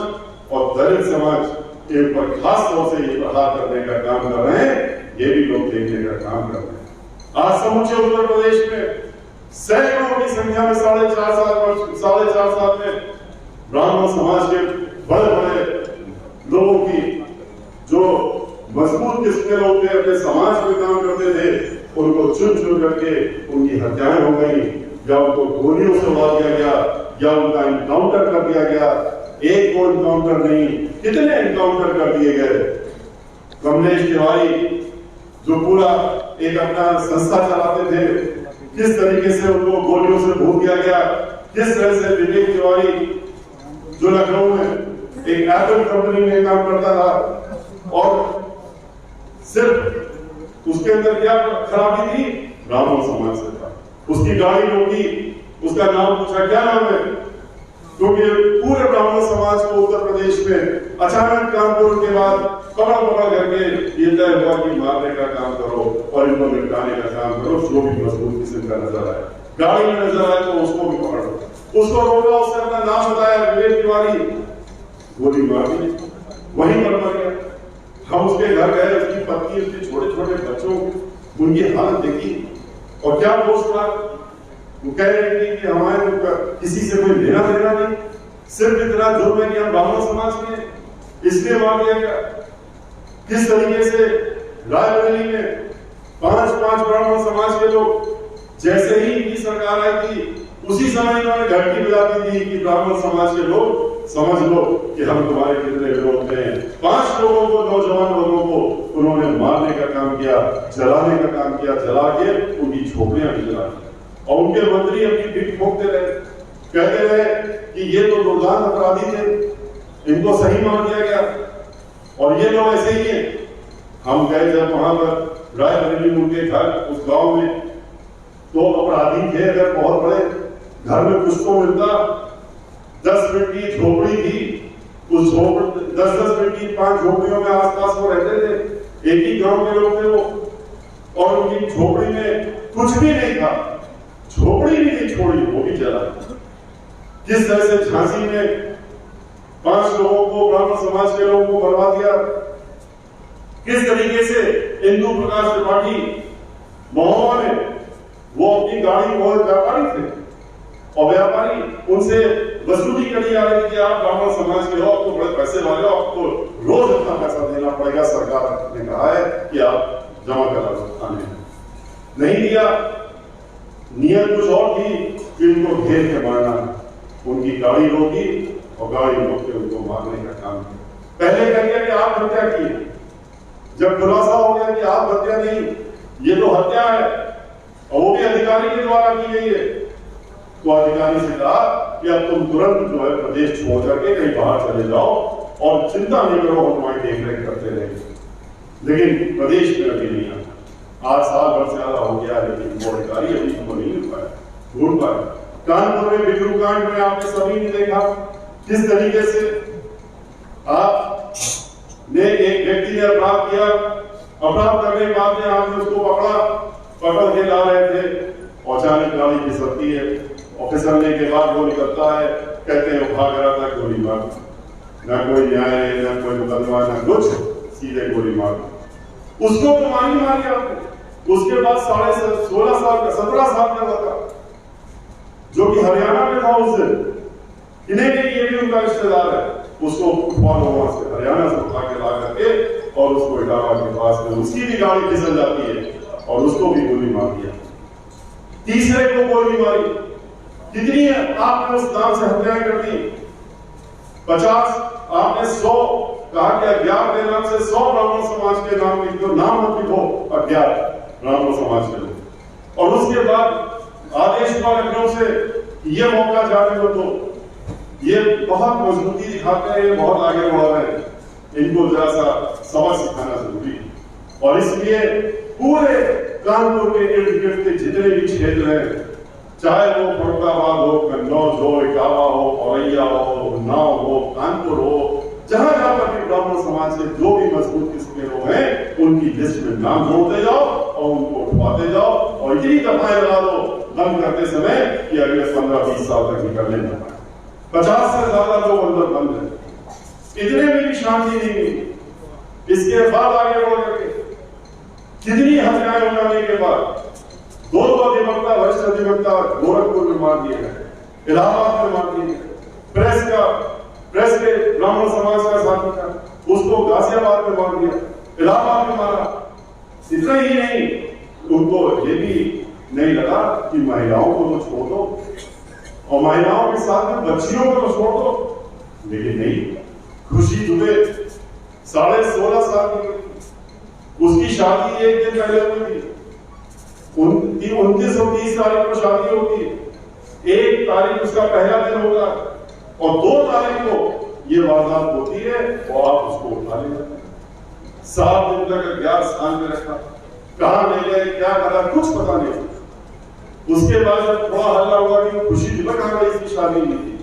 और दलित समाज के ऊपर खास तौर से ये प्रहार करने का काम कर रहे हैं। ये भी लोग देखने का काम कर रहे हैं। आज समूचे उत्तर प्रदेश में सैकड़ों की संख्या में 4.5 साल में ब्राह्मण समाज के बड़े बड़े लोगों की जो मजबूत किस्म के लोग थे, अपने समाज में काम करते थे, उनको चुन करके उनकी हत्याएं हो गई, या उनको गोलियों से मार दिया गया, या उनका इनकाउंटर कर दिया गया। एक को इनकाउंटर नहीं, कितने इनकाउंटर कर दिए गए। कमलेश तिवारी जो पूरा एक अपना संस्था चलाते थे, किस तरीके से उनको गोलियों से भून दिया गया। किस तरह से विवेक तिवारी जो लखनऊ में एक एप्पल कंपनी में काम करता था, और सिर्फ उसके अंदर क्या खराबी थी, ब्राह्मण समाज से था। उसकी गाड़ी रोकी, उसका नाम पूछा क्या नाम है, क्योंकि पूरे ब्राह्मण समाज को उत्तर प्रदेश में अचानक कानपुर के बाद पकड़ करके ये तय हुआ कि मारने का काम करो और इनको निपटाने का काम करो। जो भी मजबूत किस्म का नजर आए, गाड़ी में नजर आए तो उसको भी पकड़ो। उसको रोका, उसने अपना नाम बताया विवेक तिवारी, गोली मार दी, वहीं पर मर गया। हम उसके घर गए, उसकी पत्नी, उसके छोटे छोटे बच्चों, उनकी हालत देखी, और क्या दोष था। वो कह रहे थे कि हमारे किसी से कोई लेना देना नहीं, सिर्फ इतना जुर्म है कि हम ब्राह्मण समाज के, इसलिए मार दिया गया। किस तरीके से रायबरेली में 5 ब्राह्मण समाज के लोग, जैसे ही इनकी सरकार आई थी, उसी समय इन्होंने घंटी बजा दी थी कि ब्राह्मण समाज के लोग समझ लो कि हम तुम्हारे कितने विरोध में हैं। 5 लोगों को, नौजवान लोगों को उन्होंने मारने का काम किया, जलाने का काम किया, जला के उनकी झोपड़ियां भी जला दी, और उनके मंत्री अपनी पीठ ठोकते रहे, कहते रहे कि ये तो दुर्दान अपराधी थे, इनको सही मान दिया गया, और ये लोग ऐसे ही हैं। हम गए जब वहां पर रायबरेली में उनके घर, उस गांव में, तो अपराधी थे अगर बहुत बड़े, घर में कुछ तो मिलता, 10 फीट की झोपड़ी थी, उस 10 फीट की 5 झोपड़ियों में आसपास वो रहते थे, एक ही गांव के लोग थे वो, और उनकी झोपड़ी में कुछ भी नहीं था, झोपड़ी भी नहीं छोड़ी, वो भी जला। किस तरह से झांसी में 5 लोगों को, ब्राह्मण समाज के लोगों को मरवा दिया। किस तरीके से इंदु प्रकाश त्रिपाठी महोबा में, वो अपनी गाड़ी, बहुत व्यापारी थे, और व्यापारी उनसे वसूली करी जा रही थी कि आप ब्राह्मण समाज के हो, आपको बड़े पैसे वाले हो, आपको रोज इतना पैसा देना पड़ेगा, सरकार ने कहा है कि आप जमा करा दो थाने में। नहीं दिया, नियत कुछ और थी कि उनको घेर के मारना। उनकी गाड़ी रोकी और गाड़ी रोक के उनको मारने का काम किया। पहले कह दिया कि आप हत्या की, जब खुलासा हो गया कि आप हत्या नहीं, ये तो हत्या है, और वो भी अधिकारी के द्वारा की गई है, तो अधिकारी से कहा कि अब तुम तुरंत जो है प्रदेश छोड़ करके कहीं बाहर चले जाओ, और चिंता नहीं करो, हम तुम्हारी देख रेख करते रहेंगे। लेकिन प्रदेश में अभी नहीं आता, 8 साल भर से ज्यादा हो गया, लेकिन वो अधिकारी अभी तुमको नहीं मिल पाया, ढूंढ पाया। कानपुर में बिक्रू कांड में आपने सभी ने देखा किस तरीके से आपने, एक व्यक्ति ने अपराध किया, अपराध करने के बाद में आपने उसको पकड़ के ला रहे थे, अचानक गाड़ी फिसलती है, और फिसलने के बाद वो निकलता है, कहते हैं वो भाग रहा था, गोली मार, ना कोई न्याय, ना कोई मुकदमा, ना कुछ, सीधे गोली मार। उसको तो मारी आपने। उसके बाद 16 साल का, 17 साल का लड़का जो कि हरियाणा में था उस दिन, इन्हें भी, ये भी उनका रिश्तेदार है, उसको वहां से हरियाणा से उठा के ला करके और उसको इटावा के पास में उसकी भी गाड़ी फिसल जाती है, और उसको भी गोली मार दिया। तीसरे को गोली मारी। कितनी आपने उस नाम से हत्याएं कर दी? 50, आपने 100 कहा कि अज्ञात के नाम से 100 ब्राह्मण समाज के नाम लिख दो, नाम मत लिखो अज्ञात ब्राह्मण समाज के लोग। और उसके बाद आदेश हुआ लखनऊ से ये मौका जाने को, तो ये बहुत मजबूती दिखाते हैं, ये बहुत आगे बढ़ रहे हैं, इनको जरा सा सबक सिखाना जरूरी है। और इसलिए पूरे कानपुर के इर्द गिर्द के जितने भी क्षेत्र हैं, चाहे वो फरुखाबाद हो, कन्नौज हो, इटावा हो, औरैया हो, उन्नाव हो, कानपुर हो, जहां जहां पर भी ब्राह्मण समाज से जो भी मजबूत किस्म के लोग हैं उनकी लिस्ट में नाम जोड़ते जाओ और उनको उठवाते जाओ और इतनी दफाएं लगा दो बंद करते समय कि अगले 15-20 साल तक निकलने न पाए। 50 से ज्यादा लोग अंदर बंद है, इतने में भी शांति नहीं हुई। इसके बाद आगे बढ़ करके कितनी हत्याएं उड़ाने के बाद 2 अधिवक्ता, वरिष्ठ अधिवक्ता गोरखपुर में मार दिए गए, इलाहाबाद में मार दिए गए, प्रेस के ब्राह्मण समाज का साथी था, उसको गाजियाबाद में मार दिया, इलाहाबाद में मारा। इतना ही नहीं, उनको ये भी नहीं लगा कि महिलाओं को तो छोड़ दो और महिलाओं के साथ में बच्चियों को तो छोड़ दो, लेकिन नहीं, खुशी दुबे 16.5 साल की, उसकी शादी एक दिन पहले हुई थी, 29 और 30 तारीख को शादी होती है, 1 तारीख उसका पहला दिन होगा और 2 तारीख को ये वारदात होती है और आप उसको उठा ले जाते हैं। 7 दिन तक अज्ञात स्थान में रखा, कहां ले गए, क्या करा, कुछ पता नहीं। उसके बाद जब थोड़ा हल्ला हुआ कि खुशी दुबे कहां गई, इसकी शादी नहीं थी,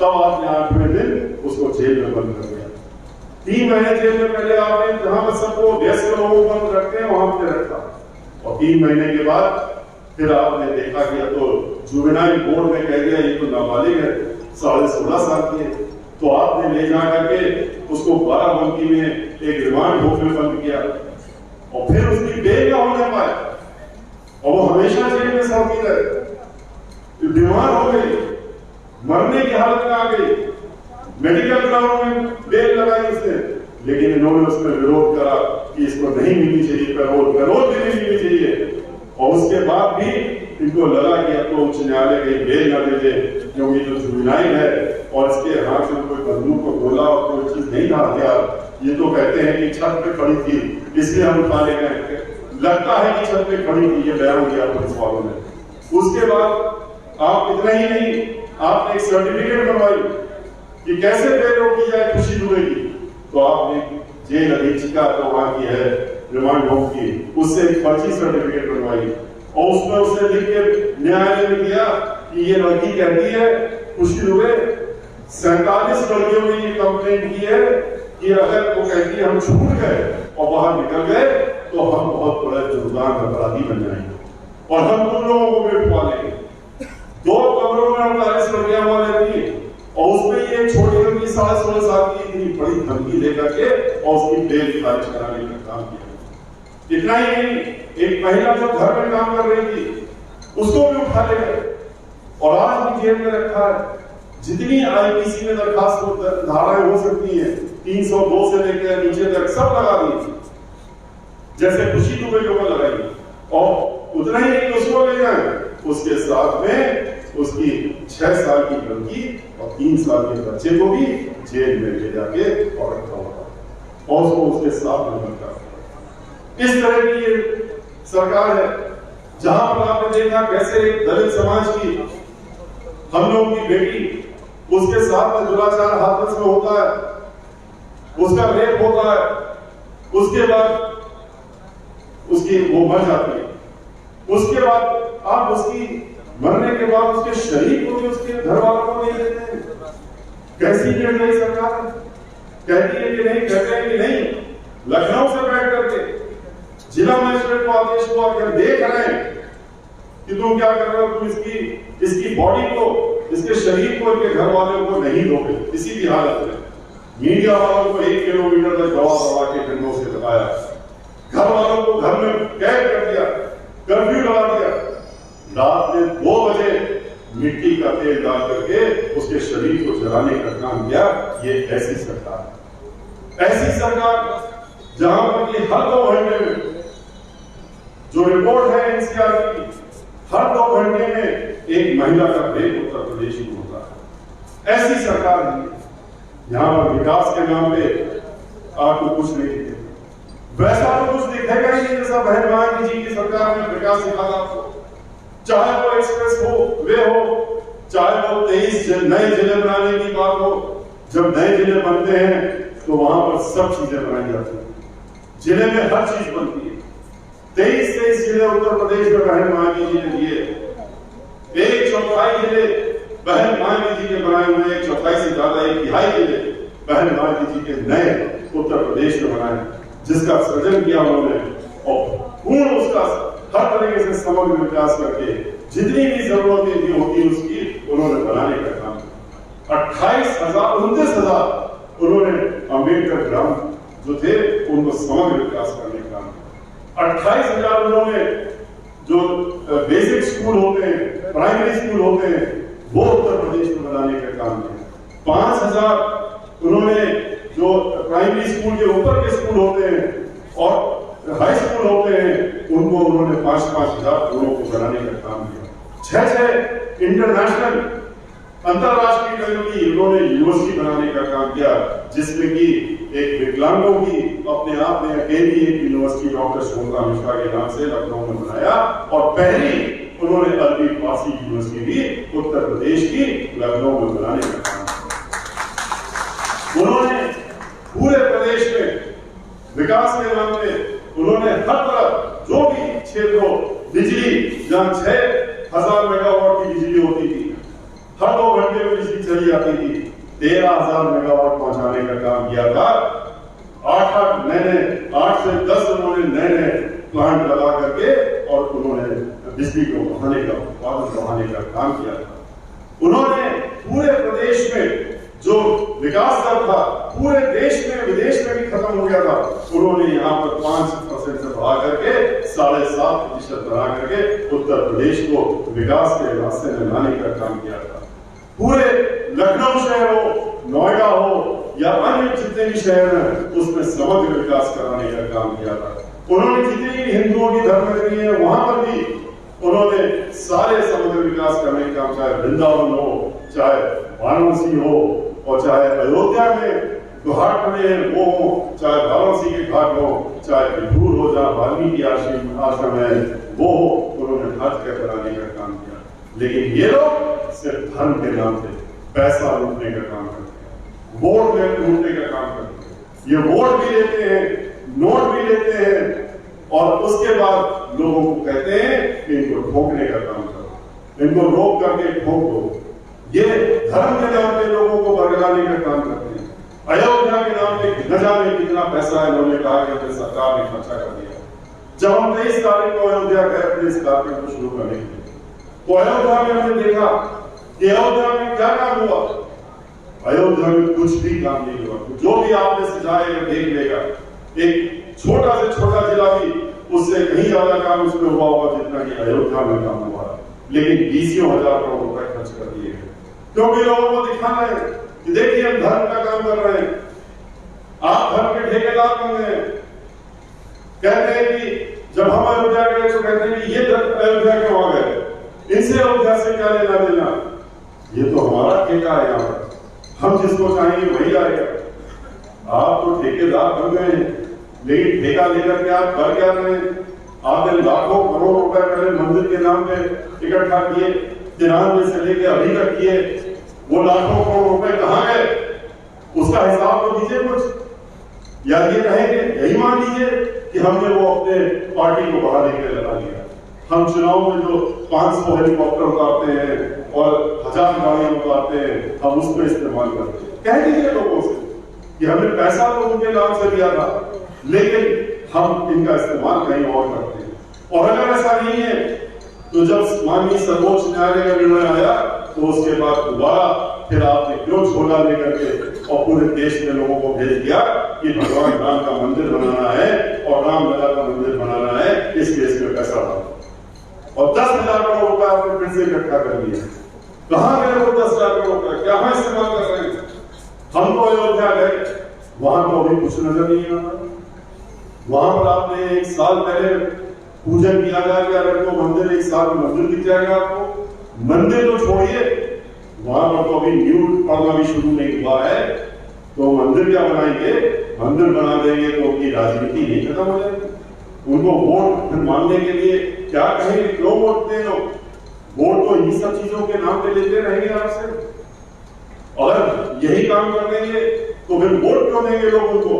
तब आपने 8वें दिन उसको जेल में बंद कर दिया। 3 महीने जेल में पहले आपने जहां सबको वयस्क लोगों को बंद रखते हैं वहां पे रखा और 3 महीने के बाद फिर आपने देखा कि तो जुवेनाइल बोर्ड में कह दिया ये तो नाबालिग है, 16.5 साल की है, तो आपने ले जा करके उसको बाराबंकी में एक रिमांड होम में बंद किया और फिर उसकी बेल ना होने पाए और वो हमेशा जेल में सौंपी रहे। बीमार हो गई, मरने की हालत में आ गई, मेडिकल ग्राउंड में बेल लगाई उसने, लेकिन इन्होंने उसमें विरोध करा कि इसको नहीं मिलनी चाहिए पैरोल भी नहीं मिलनी चाहिए और उसके बाद भी इनको लगा कि अब तो उच्च न्यायालय कहीं बेल न दे दे क्योंकि जो जुवेनाइल है और इसके हाथ में कोई बंदूक को गोला और कोई चीज नहीं था हथियार, ये तो कहते हैं कि छत पे खड़ी थी इसलिए हम उठा ले गए, लगता है कि छत पे खड़ी थी, ये बयान दिया पुलिस वालों ने। उसके बाद आप इतना ही नहीं, आपने एक सर्टिफिकेट बनवाई कि कैसे बेल रोकी जाए खुशी दुबे की, तो आपने जेल अधीक्षिका तो वहां की है रिमांड होम की, उससे एक फर्जी सर्टिफिकेट बनवाई और उसमें उसने लिख के न्यायालय में दिया कि ये लड़की कहती है खुशी दुबे 47 लड़कियों ने ये कंप्लेंट की है कि अगर वो कहती है हम छूट गए और बाहर निकल गए तो हम बहुत बड़ा जुर्माना अपराधी बन जाएंगे और हम तुम लोगों को भी उठवा लेंगे। 2 कमरों में 48 लड़कियां वहां रहती है और उसमें ये छोटी लड़की 16.5 साल की इतनी बड़ी धमकी लेकर के और उसकी बेल खारिज कराने का काम किया। इतना ही नहीं, एक महिला जो घर में काम कर रही थी उसको भी उठा ले गए और आज भी जेल में रखा है। जितनी आईपीसी में दरखास्त धाराएं हो सकती हैं 302 से लेकर नीचे तक सब लगा दी, जैसे खुशी दुबे के ऊपर लगाई और उतना ही नहीं उसको ले जाए, उसके साथ में उसकी 6 साल की लड़की और 3 साल के बच्चे को भी जेल में ले जाके और रखा हुआ और उसको उसके साथ में रखा। इस तरह की ये सरकार है जहां पर आपने देखा कैसे दलित समाज की हम लोगों की बेटी उसके साथ में दुराचार हाथरस में होता है, उसका रेप होता है, उसके बाद उसकी वो मर जाती है, उसके बाद आप उसकी मरने के बाद उसके शरीर को भी उसके घर वालों को नहीं देते हैं। कैसी निर्दयी सरकार कहती है कि नहीं, कहते हैं कि नहीं। लखनऊ से बैठ करके जिला मजिस्ट्रेट को आदेश हुआ कि हम देख रहे हैं कि तुम क्या कर रहे हो, तुम इसकी बॉडी को, इसके शरीर को इनके घर वालों को नहीं दोगे किसी भी हालत में। मीडिया वालों को 1 किलोमीटर तक दबा दबा के डंडों से दबाया, घर वालों को घर में कैद कर दिया, कर्फ्यू लगा दिया, रात में 2 बजे मिट्टी का तेल डाल करके उसके शरीर को जलाने का काम किया। ये ऐसी सरकार जहां पर ये हर 2 घंटे में जो रिपोर्ट है एनसीआर की, हर 2 घंटे में एक महिला का रेप उत्तर प्रदेश में होता है। ऐसी सरकार नहीं, यहां पर विकास के नाम पे आपको कुछ नहीं दिखेगा। वैसा तो कुछ दिखेगा ही नहीं जैसा बहन मायावती जी की सरकार में विकास दिखागा आपको। चाहे वो एक्सप्रेस हो वे हो, चाहे वो 23 नए जिले बनाने की बात हो। जब नए जिले बनते हैं तो वहां पर सब चीजें बनाई जाती हैं, जिले में हर चीज बनती है। 23 जिले उत्तर प्रदेश में बहन मायावती जी ने दिए। 1/4 जिले बहन मायावती जी के बनाए हुए, 1/4 से ज्यादा 1/3 जिले बहन मायावती जी के नए उत्तर प्रदेश में बनाए, जिसका सृजन किया उन्होंने और पूर्ण उसका हर तरीके से समग्र विकास करके जितनी भी जरूरतें थी होती उसकी उन्होंने बनाने का काम किया। 29,000 उन्होंने अम्बेडकर ग्राम जो थे उनको समग्र विकास करने का काम किया। 28,000 उन्होंने जो बेसिक स्कूल होते हैं, प्राइमरी स्कूल होते हैं, वो उत्तर प्रदेश में बनाने का काम किया। 5,000 उन्होंने जो प्राइमरी स्कूल के ऊपर के स्कूल होते हैं और हाई स्कूल होते हैं उनको उन्होंने 5,000 करोड़ को बनाने का काम किया। 6 इंटरनेशनल अंतरराष्ट्रीय लेवल की उन्होंने यूनिवर्सिटी बनाने का काम किया, जिसमें कि एक विकलांगों की अपने आप में अकेली एक यूनिवर्सिटी डॉक्टर शोभा मिश्रा के नाम से लखनऊ में बनाया और पहली उन्होंने अरबी फारसी यूनिवर्सिटी भी उत्तर प्रदेश की लखनऊ में बनाने का काम किया। उन्होंने पूरे प्रदेश में विकास के नाम पे उन्होंने हर तरफ जो भी क्षेत्र हो, बिजली जहां 6,000 मेगावाट की बिजली होती थी, हर 2 घंटे में बिजली चली जाती थी, 13,000 मेगावाट पहुंचाने का काम किया था। 8 से 10 उन्होंने नए प्लांट लगा करके और उन्होंने बिजली को बढ़ाने का, उत्पादन बढ़ाने का काम किया था। उन्होंने पूरे प्रदेश में जो विकास दर था पूरे देश में विदेश में भी खत्म हो गया था, उन्होंने यहाँ पर 5% से बढ़ा करके 7.5% बढ़ा करके उत्तर प्रदेश को विकास के रास्ते में लाने का काम किया था। पूरे लखनऊ शहर हो, नोएडा हो या अन्य जितने भी शहर हैं उसमें समग्र विकास कराने का काम किया था। उन्होंने जितनी भी हिंदुओं की धर्मनगरी है वहां पर भी उन्होंने सारे समग्र विकास करने का काम, चाहे वृंदावन हो, चाहे वाराणसी हो और चाहे अयोध्या में घाट बने हैं वो हो, चाहे वाराणसी के घाट हो, चाहे बिठूर हो जहाँ वाल्मीकि आश्रम है वो हो, उन्होंने हज के कराने का काम किया। लेकिन ये लोग सिर्फ धर्म के नाम पे पैसा लूटने का काम करते हैं, वोट में लूटने का काम करते हैं। ये वोट भी लेते हैं, नोट भी लेते हैं और उसके बाद लोगों को कहते हैं कि इनको ठोकने का काम करो, इनको रोक करके ठोक दो। ये धर्म के नाम पे लोगों को बरगलाने का काम करते हैं। अयोध्या के नाम पे न जाने कितना पैसा है, उन्होंने कहा कि अपने सरकार ने खर्चा कर दिया। जब हम 23 तारीख को अयोध्या गए अपने इस कार्यक्रम को शुरू करने के लिए, तो अयोध्या में हमने देखा कि अयोध्या में क्या काम हुआ। अयोध्या में कुछ भी काम नहीं हुआ। जो भी आपने से जाएगा देख लेगा, एक छोटा से छोटा जिला भी उससे कहीं ज्यादा काम उसमें हुआ होगा जितना कि अयोध्या में काम हुआ है। लेकिन 20,000 करोड़ रुपए खर्च कर दिए हैं, क्योंकि लोगों को दिखाना है कि देखिए हम धर्म का काम कर रहे हैं, आप धर्म के ठेकेदार बन गए। कहते हैं कि जब हम अयोध्या गए तो कहते हैं कि ये अयोध्या क्यों आ गए, इनसे अयोध्या से क्या लेना देना, ये तो हमारा ठेका है, यहाँ पर हम जिसको चाहेंगे वही आएगा। आप तो ठेकेदार बन गए, लेकिन ठेका लेकर के आप कर क्या रहे हैं। आपने लाखों करोड़ रुपए पहले मंदिर के नाम पे इकट्ठा किए, 93 से लेकर अभी तक किए, वो लाखों करोड़ रुपए कहाँ गए, उसका हिसाब तो दीजिए कुछ। या ये कहेंगे, यही मान लीजिए कि हमने वो अपने पार्टी को बढ़ाने के लिए लगा दिया। हम चुनाव में जो 500 हेलीकॉप्टर उतारते हैं और 1000 गाड़ियां उतारते हैं, हम उसमें इस्तेमाल करते हैं। कह दीजिए लोगों से कि हमने पैसा तो उनके नाम से लिया था, लेकिन हम इनका इस्तेमाल कहीं और करते हैं। और अगर ऐसा नहीं है तो जब माननीय सर्वोच्च न्यायालय का निर्णय आया तो उसके बाद दोबारा फिर आपने क्यों झोला लेकर के और पूरे देश में लोगों को भेज दिया कि भगवान राम का मंदिर बनाना है और रामलला का मंदिर बनाना है, इस केस में पैसा डालो। और 10,000 करोड़ रुपए आपने फिर से इकट्ठा कर लिया। कहां गए वो 10,000 करोड़ रुपए, क्या हम इस्तेमाल कर रहे हैं। हम तो अयोध्या गए, वहां तो अभी कुछ नजर नहीं आ रहा। वहां पर आपने 1 साल पहले पूजन किया जाएगा, अगर वो मंदिर 1 साल में मंदिर दिख जाएगा आपको। मंदिर तो छोड़िए, वहां पर तो अभी न्यू पढ़ना भी शुरू नहीं हुआ है, तो मंदिर क्या बनाएंगे, मंदिर बना देंगे तो उनकी राजनीति नहीं खत्म हो जाएगी। उनको वोट मांगने के लिए क्या कहेंगे, क्यों वोट दे लो। वोट तो इन्हीं सब चीजों के नाम पे लेते रहेंगे आपसे। अगर यही काम कर देंगे तो फिर वोट क्यों देंगे लोग उनको,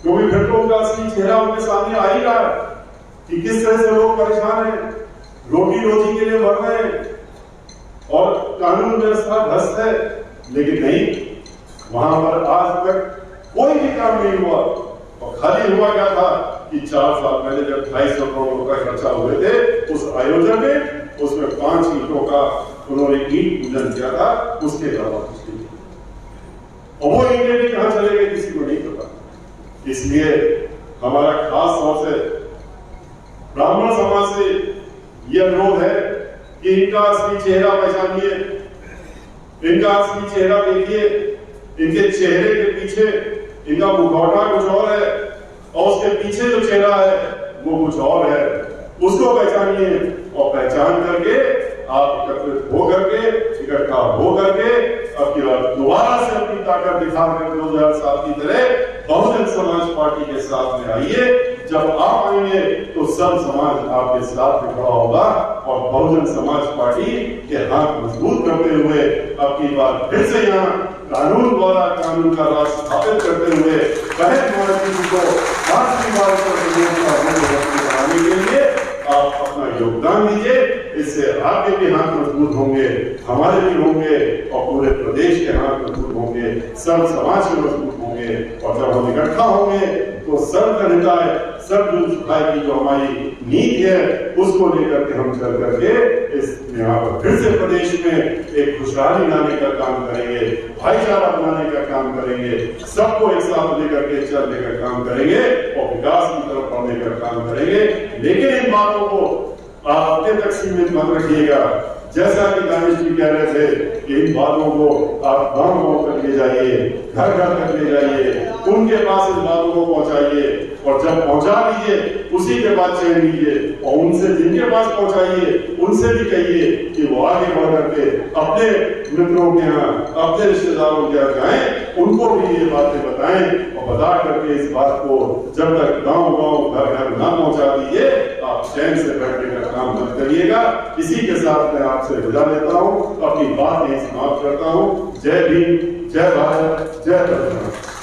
क्योंकि फिर तो उनका असली चेहरा उनके सामने आ ही रहा है कि किस तरह से लोग परेशान हैं, रोटी रोजी के लिए मर रहे हैं। और कानून व्यवस्था ध्वस्त है, लेकिन नहीं, वहां पर आज तक कोई भी काम नहीं हुआ। और खाली हुआ क्या था कि 4 साल पहले जब 250 करोड़ रुपए खर्चा हुए थे उस आयोजन में, उसमें 5 ईंटों का उन्होंने ईंट पूजन किया था, उसके अलावा कुछ नहीं। और वो ईंटें भी कहां चले गए किसी को नहीं पता। इसलिए हमारा खास तौर से ब्राह्मण समाज से यह अनुरोध है कि इनका असली चेहरा पहचानिए, इनका असली चेहरा देखिए। इनके चेहरे के पीछे इनका मुखौटा कुछ और है और उसके पीछे जो चेहरा है वो कुछ और है। उसको पहचानिए और पहचान करके आप एकत्रित हो करके, इकट्ठा हो करके अब की बार दोबारा से अपनी ताकत दिखा कर 2007 की तरह बहुजन समाज पार्टी के साथ में आइए। जब आप आएंगे तो सब समाज आपके साथ में खड़ा होगा और बहुजन समाज पार्टी के हाथ मजबूत करते हुए अब की बार फिर से यहाँ कानून द्वारा कानून का राज स्थापित करते हुए बहन मानवी को बढ़ाने के लिए आप अपना योगदान दीजिए। इससे आपके भी हाथ मजबूत होंगे, हमारे भी होंगे और पूरे प्रदेश के हाथ मजबूत होंगे, सब समाज के मजबूत होंगे। और जब हम इकट्ठा होंगे तो सब जनताएं, सब सुधार की जो हमारी नीति है उसको लेकर के हम चल करके इस यहाँ पर फिर से प्रदेश में एक खुशहाली लाने का काम करेंगे, भाईचारा बनाने का काम करेंगे, सबको एक साथ लेकर के चलने का काम करेंगे और विकास की तरफ बढ़ने का काम करेंगे। लेकिन इन बातों को आप अपने तक सीमित मत रखिएगा। जैसा कि दानिश जी कह रहे थे कि इन बातों को आप गांव-गांव तक ले जाइए, घर-घर तक ले जाइए, उनके पास इन बातों को पहुंचाइए और जब पहुंचा लीजिए उसी के बाद चयन लीजिए और उनसे जिनके पास पहुंचाइए उनसे भी कहिए कि वो आगे बढ़ करके अपने मित्रों के यहाँ, अपने रिश्तेदारों के यहाँ जाएं, उनको भी ये बातें बताएं और बता करके इस बात को जब तक गांव-गांव, घर-घर ना पहुंचा दीजिए आप चैन से बैठने का काम मत करिएगा। इसी के साथ मैं आपसे विदा लेता हूँ, अपनी बात यही समाप्त करता हूँ। जय भीम, जय भारत, जय भारत।